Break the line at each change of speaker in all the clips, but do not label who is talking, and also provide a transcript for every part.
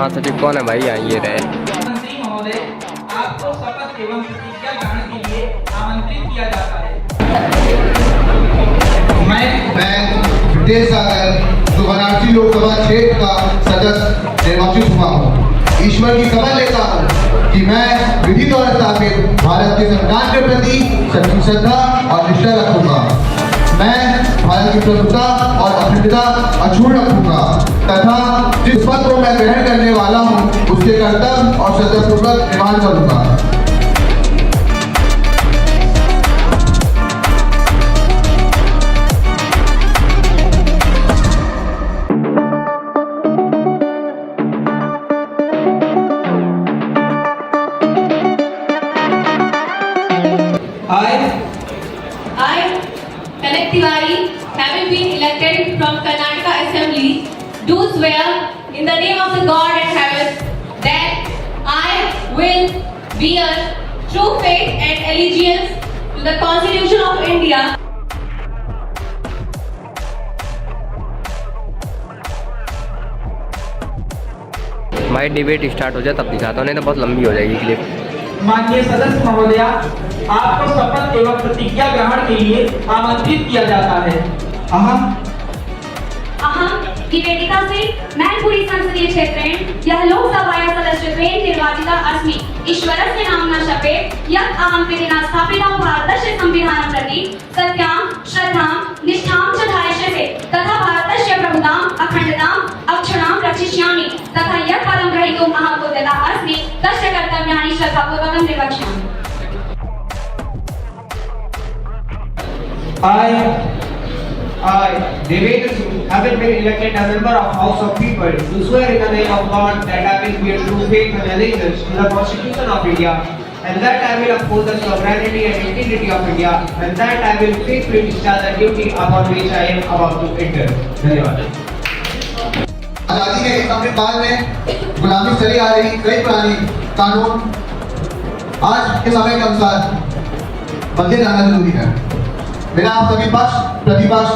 महासचिव कौन है भाई? ये रहे
मंत्री महोदय, आपको शपथ एवं प्रतिज्ञा ग्रहण के लिए आमंत्रित किया जाता है।
मैं विद्यासागर जो वाराणसी लोकसभा क्षेत्र का सदस्य निर्वाचित हुआ हूँ, ईश्वर की शपथ लेता हूँ कि मैं विधि द्वारा स्थापित भारत के संविधान के प्रति सच्ची श्रद्धा और निष्ठा रखूंगा। मैं भारत की प्रभुता और अखंडता अक्षुण्ण रखूंगा तथा जिस पद को मैं ग्रहण करने वाला हूँ उसके कर्तव्य और श्रद्धापूर्वक निर्वहन करूंगा।
I, Kanak Tiwari, having been elected from Karnataka Assembly, do swear in the name of the God and heaven that I will bear true faith and allegiance to the Constitution of India.
भाई debate start हो जाए तब दिखाता हूँ, नहीं तो बहुत लंबी हो जाएगी क्लिप।
माननीय सदस्य महोदया, आपको शपथ एवं प्रतिज्ञा ग्रहण के लिए आमंत्रित किया जाता है।
अहम की वेदिका से मैनपुरी संसदीय क्षेत्रेण यह लोकसभाया सदस्यत्वेन निर्वाचिता अस्मि। ईश्वरस्य नाम्ना शपथ यत् अहं विधिना स्थापितं भारतस्य संविधानं प्रति सत्यां श्रद्धां निष्ठां च धारयिष्ये तथा भारतस्य प्रभुतां अखण्डतां अक्षुण्णां रक्षिष्यामि तथा यत् पदं ग्रहीतुम् अहम् उद्यता अस्मि तस्य कर्तव्यानि श्रद्धापूर्वकं निर्वक्ष्यामि।
I, Devendra Singh, having been elected a member of House of People, do swear in the name of God that I will bear true faith and allegiance to the Constitution of India, and that I will uphold the sovereignty and integrity of India, and that I will faithfully discharge the duty upon which I am about to enter. धन्यवाद।
आजादी के इस अमृत काल में गुलामी चली आ रही कई पुरानी कानून आज के समय के अनुसार बदले जाना जरूरी है। मेरा आप सभी पक्ष प्रतिपक्ष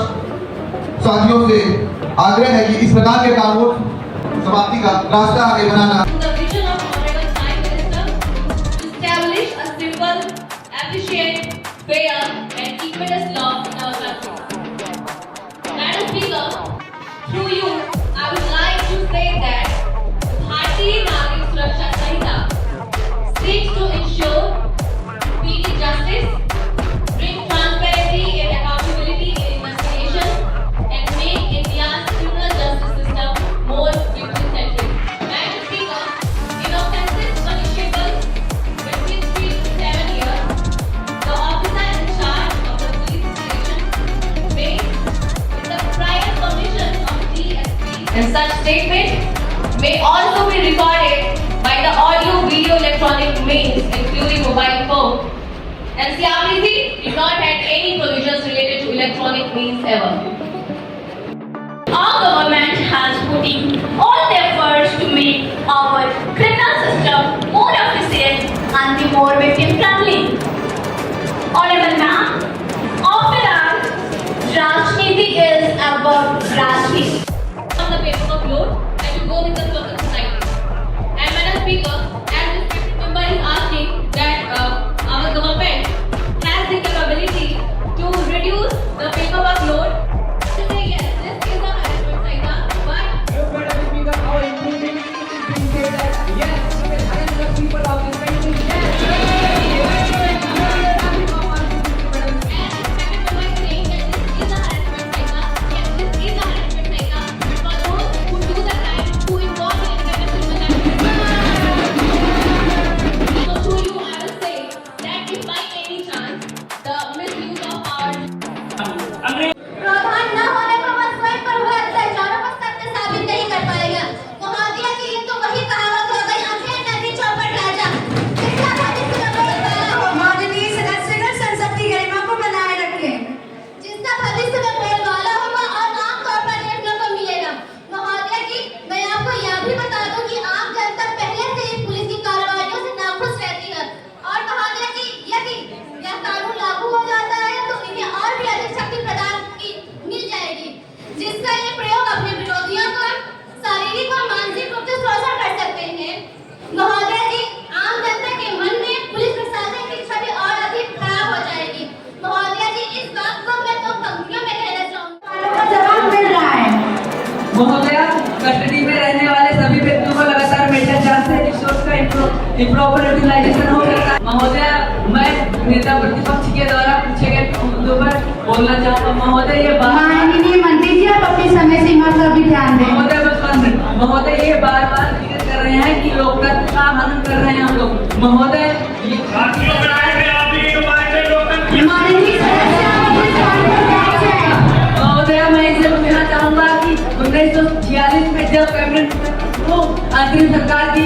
साथियों से आग्रह है कि इस प्रकार के कानून समाप्ति का रास्ता आगे बनाना।
The vision of Honorable Prime Minister to establish a simple, efficient, fair, and equitable law in our country. Madam Speaker, through you, I would like to say that Bharatiya Nagrik Suraksha Sanhita seeks to ensure speedy justice, bring transparency and accountability in investigation, and make India's criminal justice system more victim-centric. Madam Speaker, in offences punishable between 3 to 7 years, the officer in charge of the police station may, with the prior permission of DSP, and such statement may also be recorded by the audio-video electronic means, including mobile phone. NCRPC did not have any provisions related to electronic means ever.
Our government has put in all the efforts to make our criminal system more efficient and be more victim friendly. Honorable Ma'am, after all, Rajniti is above Rajniti.
On the paper of load and to go with the flow of society. And Madam Speaker, as the respected member is asking that our government has the capability to reduce the paperwork load. To say yes, this is a harassment cycle, but
Madam Speaker, our improvement is being said that yes, we will hire the people of this country. Yes.
as the respected member is saying that this is a harassment cycle, yes, this is a harassment cycle,
improper utilisation हो सकता है। महोदय, मैं नेता प्रतिपक्ष के द्वारा पूछे गए मुद्दों पर बोलना चाहूँगा। महोदय, ये
माननीय मंत्री जी, आप अपनी समय सीमा का भी ध्यान दें।
महोदय ये बार बार जिक्र कर रहे हैं कि लोकतंत्र का हनन कर रहे हैं हम लोग। महोदय, महोदय, मैं इसे पूछना चाहूँगा कि 1946 में जब कैबिनेट को अंतरिम सरकार की